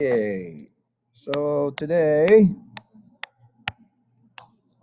Okay, so today,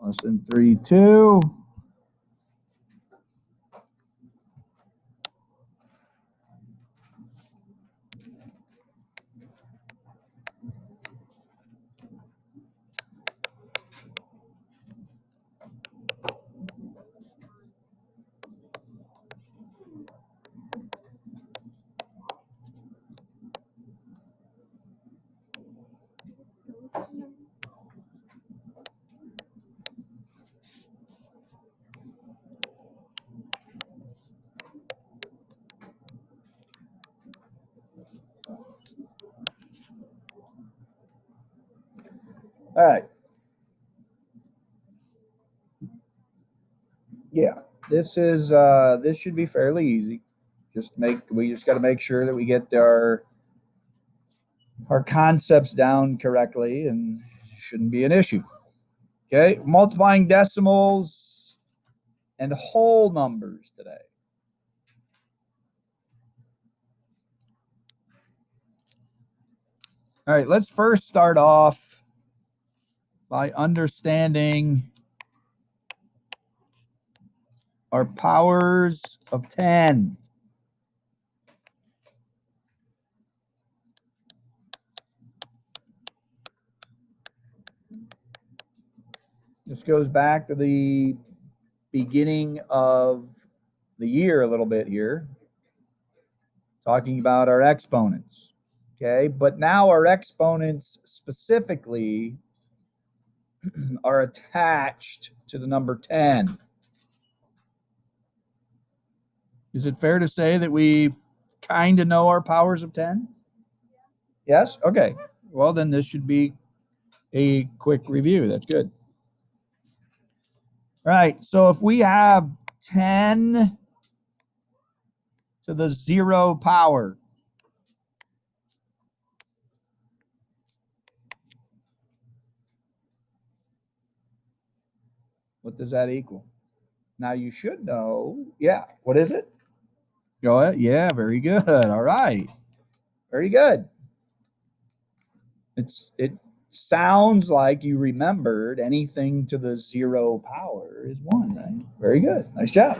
lesson 3-2. All right. Yeah, this should be fairly easy. We just got to make sure that we get our concepts down correctly, and shouldn't be an issue. Okay, multiplying decimals and whole numbers today. All right, let's first start off by understanding our powers of 10. This goes back to the beginning of the year a little bit here, talking about our exponents. Okay, but now our exponents specifically are attached to the number 10. Is it fair to say that we kind of know our powers of 10? Yes? Okay. Well, then this should be a quick review. That's good. All right. So if we have 10 to the 0 power, what does that equal? Now you should know. Yeah. What is it? Go ahead. Yeah. Very good. All right. Very good. It sounds like you remembered anything to the 0 power is 1, right? Very good. Nice job.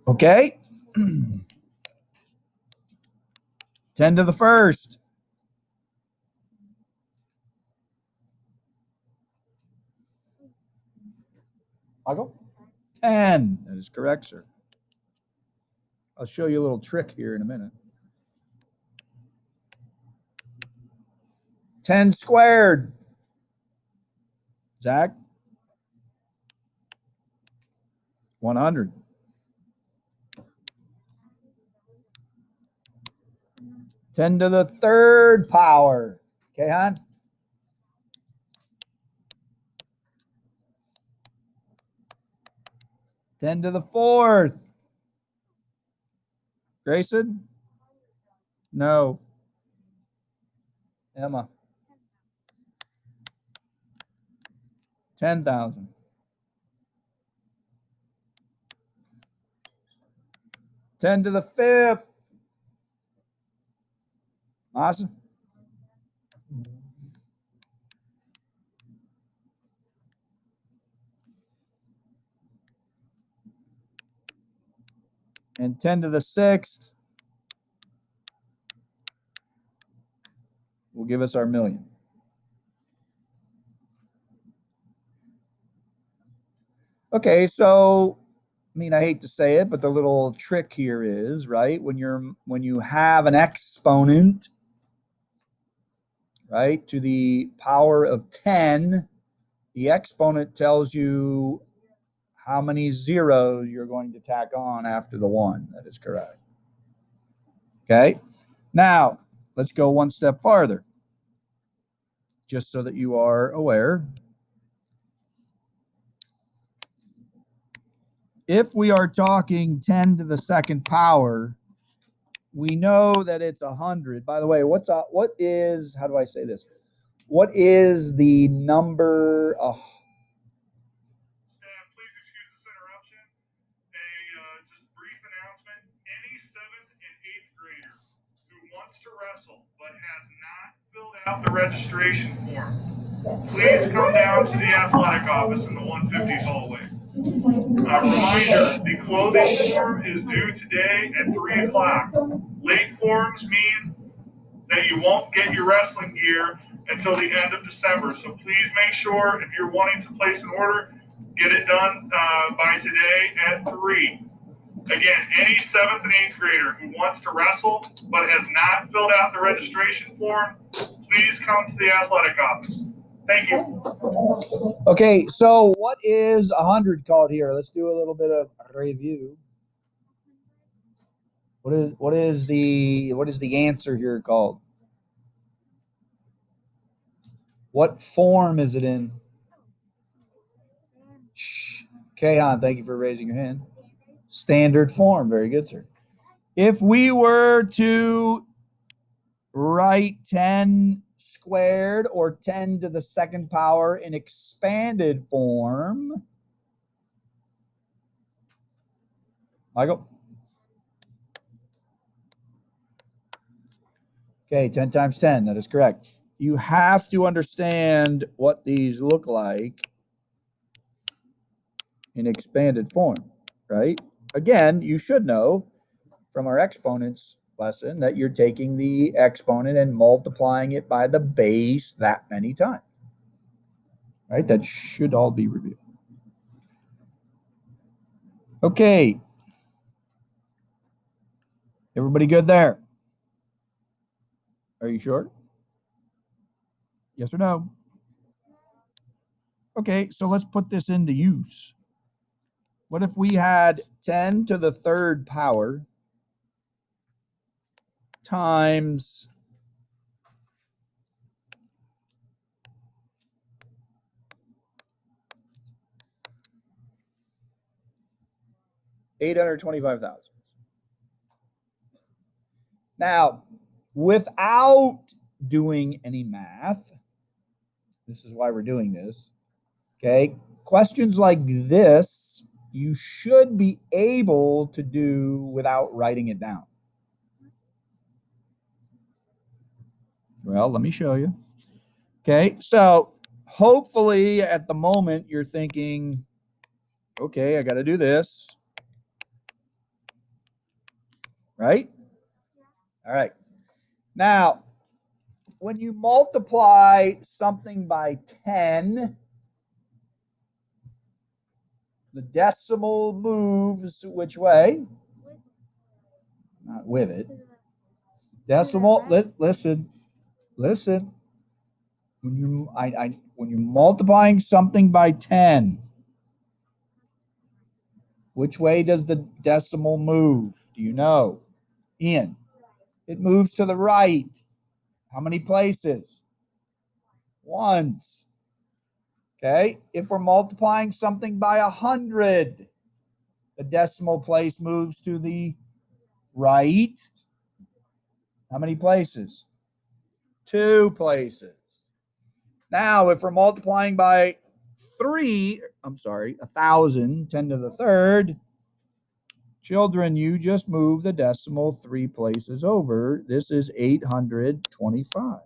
Okay. 10 to the first. Michael? 10. That is correct, sir. I'll show you a little trick here in a minute. 10 squared. Zach? 100. 10 to the third power. Okay, hon? 10 to the fourth. Grayson? No. Emma? 10,000. 10 to the fifth. Awesome. And 10 to the sixth will give us our million. Okay, so I hate to say it, but the little trick here is, right, when you have an exponent, right, to the power of 10, the exponent tells you how many zeros you're going to tack on after the 1. That is correct. Okay? Now, let's go one step farther, just so that you are aware. If we are talking 10 to the second power, we know that it's 100. By the way, what is, how do I say this? What is the number? Please excuse this interruption. Just brief announcement. Any 7th and 8th grader who wants to wrestle but has out the registration form, please come down to the athletic office in the 150 hallway. Reminder, the clothing form is due today at 3 o'clock. Late forms mean that you won't get your wrestling gear until the end of December. So please make sure if you're wanting to place an order, get it done by today at 3. Again, any 7th and 8th grader who wants to wrestle but has not filled out the registration form, please come to the athletic office. Thank you. Okay, so what is 100 called here? Let's do a little bit of review. What is the answer here called? What form is it in? Shh. Kahan, thank you for raising your hand. Standard form. Very good, sir. If we were to write 10 squared or 10 to the second power in expanded form, Michael? Okay, 10 times 10. That is correct. You have to understand what these look like in expanded form, right? Again, you should know from our exponents lesson that you're taking the exponent and multiplying it by the base that many times, right? That should all be reviewed. Okay. Everybody good there? Are you sure? Yes or no? Okay, so let's put this into use. What if we had 10 to the third power times 825,000? Now, without doing any math, this is why we're doing this, okay? Questions like this, you should be able to do without writing it down. Well, let me show you. Okay, so hopefully at the moment you're thinking, okay, I got to do this. Right? All right. Now, when you multiply something by 10, the decimal moves which way? Not with it. Decimal, listen. When you're multiplying something by 10, which way does the decimal move? Do you know? Ian, it moves to the right. How many places? Once. Okay. If we're multiplying something by 100, the decimal place moves to the right. How many places? 2 places. Now, if we're multiplying by 1,000, 10 to the third, children, you just move the decimal 3 places over. This is 825.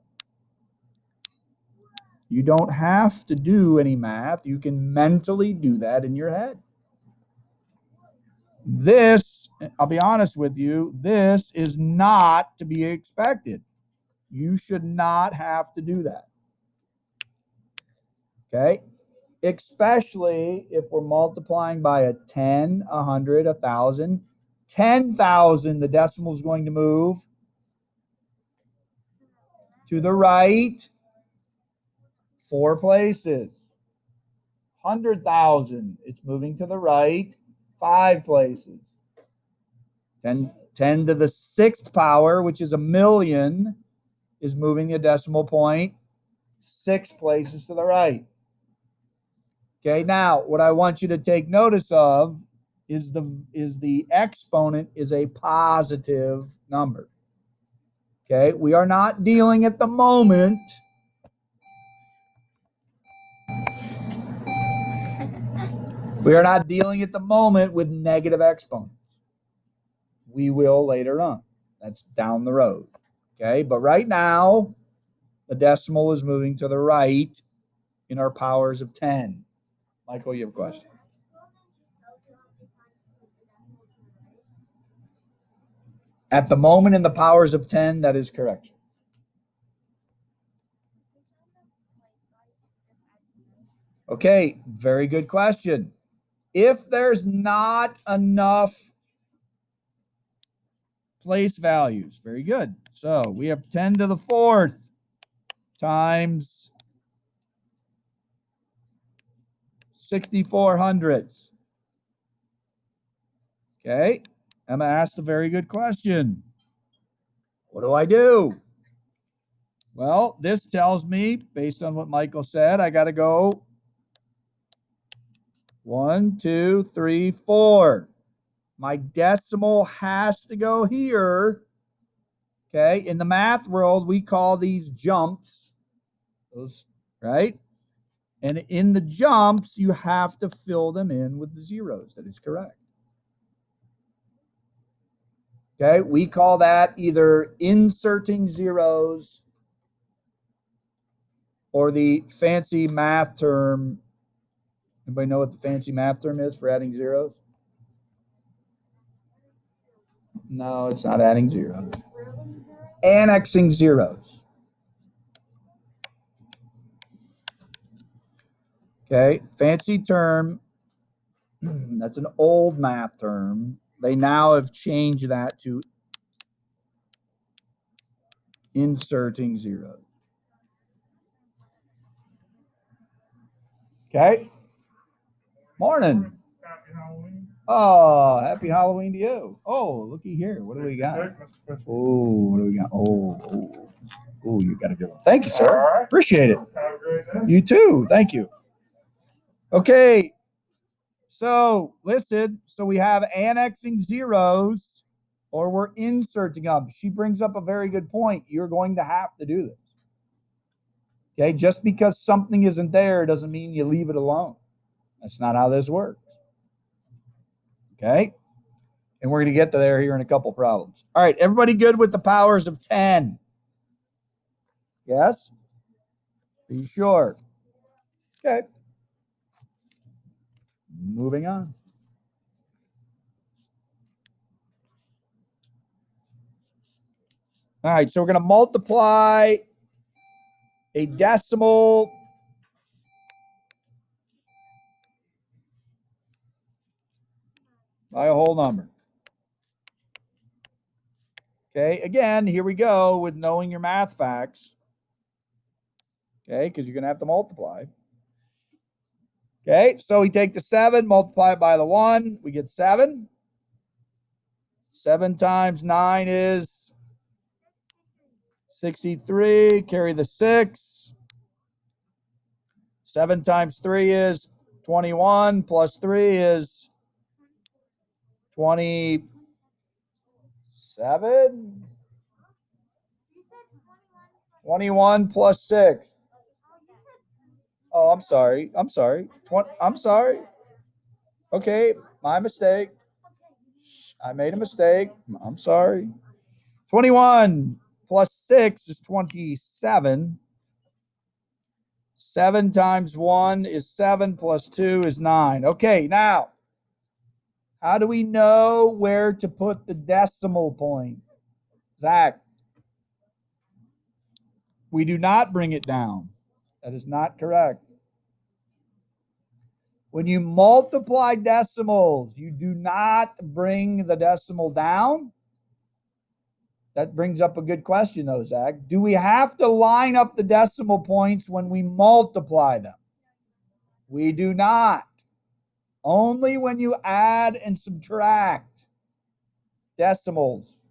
You don't have to do any math. You can mentally do that in your head. This, I'll be honest with you, this is not to be expected. You should not have to do that. Okay? Especially if we're multiplying by a 10, 100, 1,000. 10,000, the decimal is going to move to the right 4 places. 100,000, it's moving to the right 5 places. 10 to the 6th power, which is 1,000,000, is moving the decimal point 6 places to the right. Okay, now what I want you to take notice of is the exponent is a positive number. Okay, we are not dealing at the moment with negative exponents. We will later on. That's down the road. Okay, but right now The decimal is moving to the right in our powers of 10. Michael, you have a question? At the moment in the powers of 10, that is correct. Okay, very good question. If there's not enough place values, very good. So we have 10 to the fourth times 64 hundredths. Okay, Emma asked a very good question. What do I do? Well, this tells me, based on what Michael said, I got to go 1, 2, 3, 4. My decimal has to go here. Okay, in the math world, we call these jumps. Those, right? And in the jumps, you have to fill them in with the zeros. That is correct. Okay, we call that either inserting zeros or the fancy math term. Anybody know what the fancy math term is for adding zeros? No, it's not adding zeros. Annexing zeros. Okay, fancy term. That's an old math term. They now have changed that to inserting zeros. Okay. Morning. Happy Halloween. Oh, happy Halloween to you. Oh, looky here. What do we got? Oh, what do we got? Oh, you got a good one. Thank you, sir. All right. Appreciate it. Have a great day. You too. Thank you. Okay. So listen, so we have annexing zeros or we're inserting them. She brings up a very good point. You're going to have to do this. Okay, just because something isn't there doesn't mean you leave it alone. That's not how this works. Okay, and we're going to get to there here in a couple problems. All right, everybody good with the powers of 10? Yes? Are you sure? Okay. Moving on. All right, so we're going to multiply a decimal by a whole number. Okay, again, here we go with knowing your math facts. Okay, because you're going to have to multiply. Okay, so we take the 7, multiply it by the 1, we get 7. 7 times 9 is 63, carry the 6. 7 times 3 is 21, plus 3 is 27. You said 21 plus 6. Oh, I'm sorry. I'm sorry. I'm sorry. Okay, my mistake. I made a mistake. I'm sorry. 21 plus 6 is 27. 7 times 1 is 7, plus 2 is 9. Okay, now, how do we know where to put the decimal point? Zach, we do not bring it down. That is not correct. When you multiply decimals, you do not bring the decimal down. That brings up a good question, though, Zach. Do we have to line up the decimal points when we multiply them? We do not. Only when you add and subtract decimals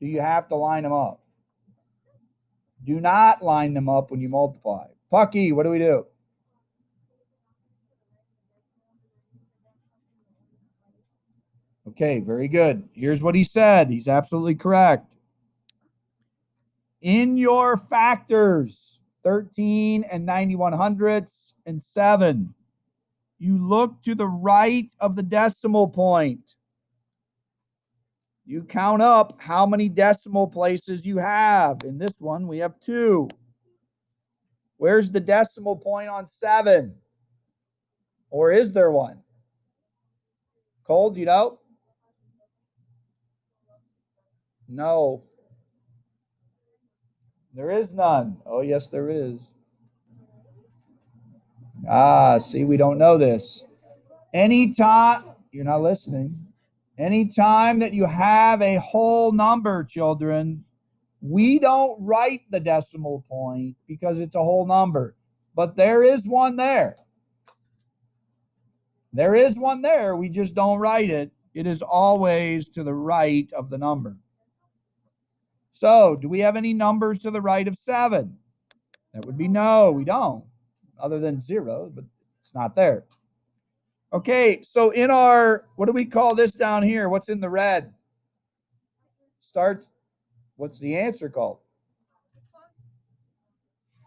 do you have to line them up. Do not line them up when you multiply. Pucky, what do we do? Okay, very good. Here's what he said. He's absolutely correct. In your factors, 13 and 91 hundredths and 7, you look to the right of the decimal point. You count up how many decimal places you have. In this one, we have 2. Where's the decimal point on 7? Or is there one? Cole, do you know? No. There is none. Oh, yes, there is. See, we don't know this. Anytime, you're not listening. Anytime that you have a whole number, children, we don't write the decimal point because it's a whole number. But there is one there. There is one there. We just don't write it. It is always to the right of the number. So, do we have any numbers to the right of 7? That would be no, we don't. Other than 0, but it's not there. Okay, so in our, what do we call this down here? What's in the red? What's the answer called?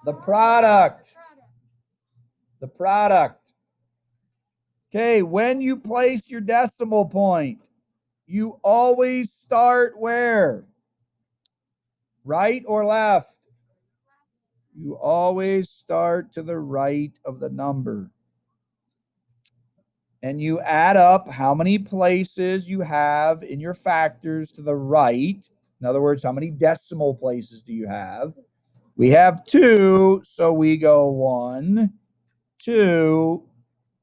The product. The product. Okay, when you place your decimal point, you always start where? Right or left? You always start to the right of the number. And you add up how many places you have in your factors to the right. In other words, how many decimal places do you have? We have 2, so we go 1, 2,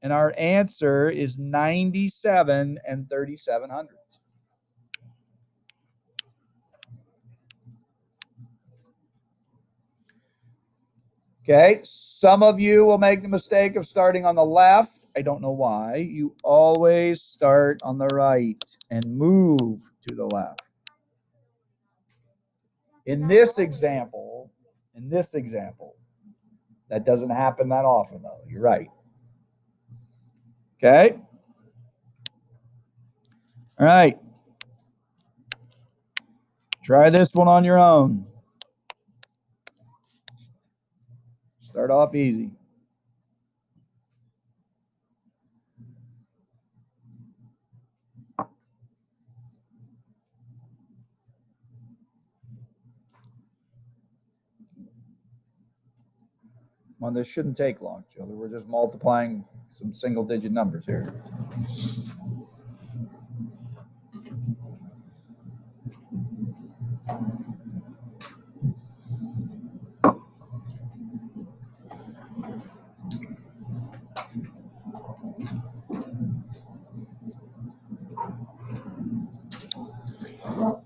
and our answer is 97 3/700. Okay, some of you will make the mistake of starting on the left. I don't know why. You always start on the right and move to the left. In this example, that doesn't happen that often, though. You're right. Okay. All right. Try this one on your own. Start off easy. Well, this shouldn't take long, children. We're just multiplying some single-digit numbers here.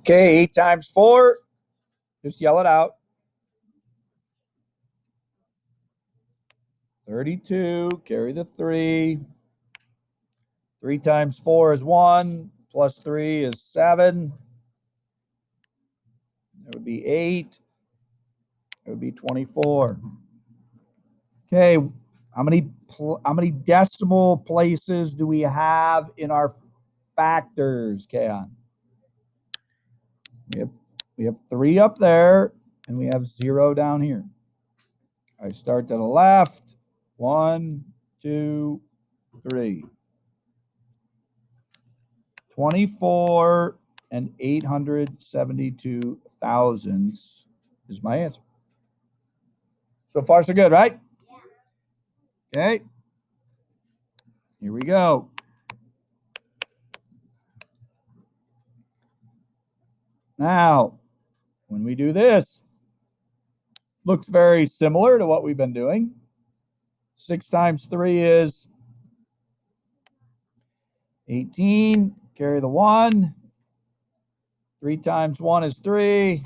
Okay, 8 times 4. Just yell it out. 32, carry the 3. 3 times 4 is 1, plus 3 is 7. It would be 8. It would be 24. Okay, how many decimal places do we have in our factors, Keon? We have 3 up there, and we have 0 down here. I start to the left. 1, 2, 3. 24 and 872 thousandths is my answer. So far, so good, right? Yeah. Okay. Here we go. Now, when we do this, looks very similar to what we've been doing. 6 times 3 is 18. Carry the 1. 3 times 1 is 3.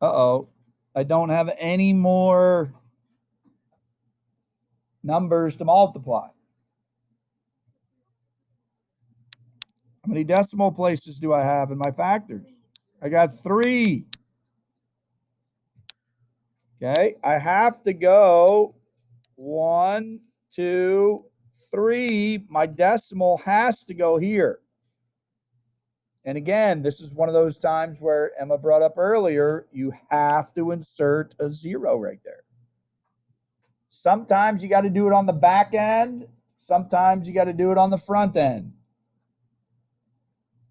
Uh-oh. I don't have any more numbers to multiply. How many decimal places do I have in my factors? I got 3. Okay, I have to go 1, 2, 3. My decimal has to go here. And again, this is one of those times where Emma brought up earlier, you have to insert a 0 right there. Sometimes you got to do it on the back end. Sometimes you got to do it on the front end.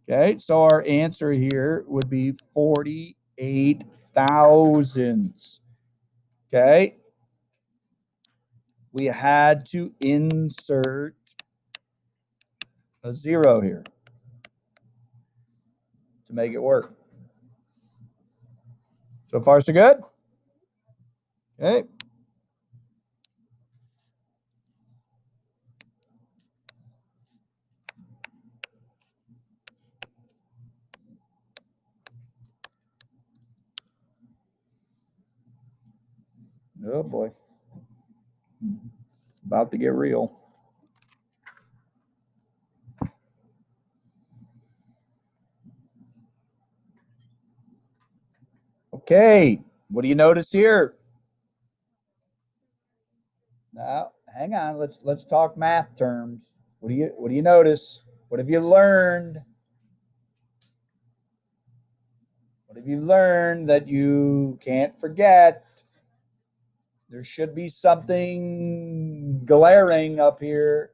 Okay, so our answer here would be 48 thousands. Okay, we had to insert a 0 here to make it work. So far, so good? Okay. Oh boy. About to get real. Okay, what do you notice here? Now, hang on. Let's talk math terms. What do you notice? What have you learned? What have you learned that you can't forget? There should be something glaring up here.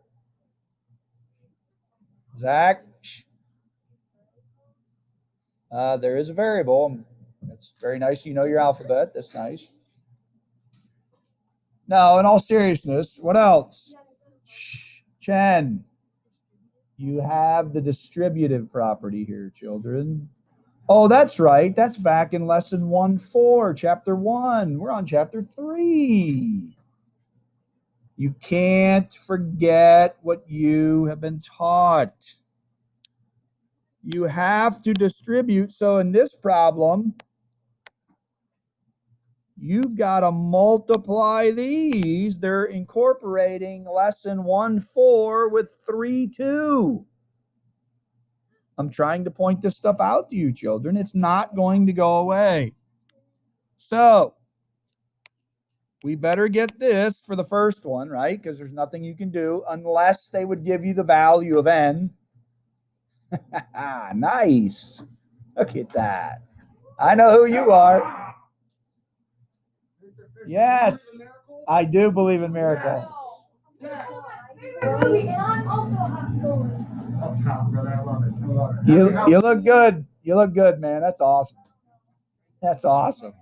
Zach? There is a variable. It's very nice you know your alphabet. That's nice. No, in all seriousness, what else? Chen, you have the distributive property here, children. Oh, that's right. That's back in lesson 1-4, chapter 1. We're on chapter 3. You can't forget what you have been taught. You have to distribute. So in this problem, you've got to multiply these. They're incorporating lesson 1-4 with 3-2. I'm trying to point this stuff out to you, children. It's not going to go away. So we better get this for the first one, right? Because there's nothing you can do unless they would give you the value of n. Nice. Look at that. I know who you are. Yes, I do believe in miracles. You look good. You look good, man. That's awesome. That's awesome.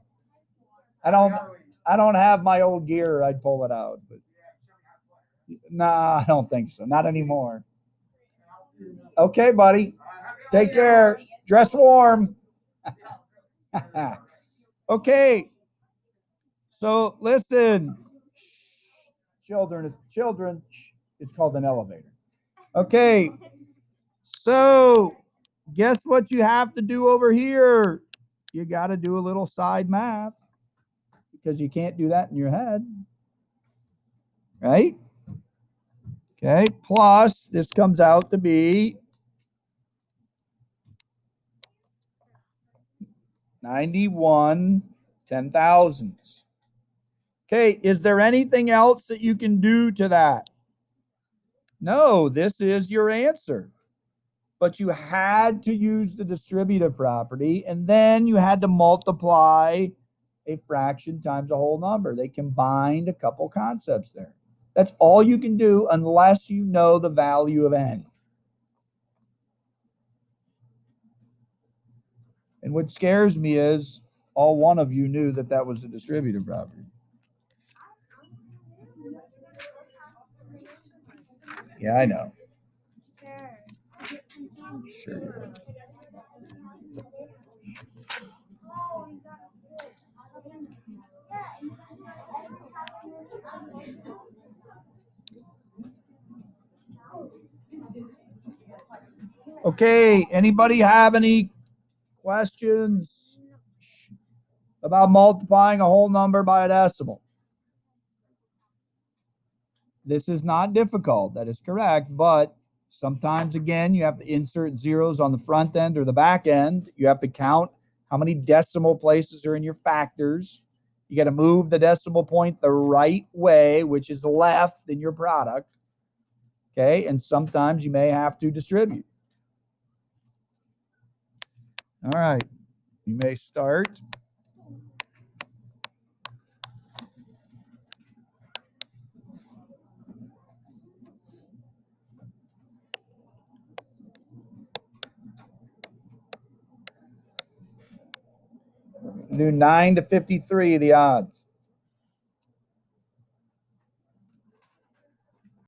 I don't have my old gear. I'd pull it out, but nah, I don't think so. Not anymore. Okay, buddy. Take care. Dress warm. Okay. So listen, children. It's called an elevator. Okay. So guess what you have to do over here? You got to do a little side math because you can't do that in your head. Right? Okay. Plus, this comes out to be 91 10,000s. Okay. Is there anything else that you can do to that? No, this is your answer. But you had to use the distributive property, and then you had to multiply a fraction times a whole number. They combined a couple concepts there. That's all you can do unless you know the value of n. And what scares me is all one of you knew that that was the distributive property. Yeah, I know. Sure. Okay, anybody have any questions about multiplying a whole number by a decimal? This is not difficult, that is correct, but sometimes, again, you have to insert zeros on the front end or the back end. You have to count how many decimal places are in your factors. You got to move the decimal point the right way, which is left in your product. Okay, and sometimes you may have to distribute. All right, you may start. Do 9 to 53, the odds.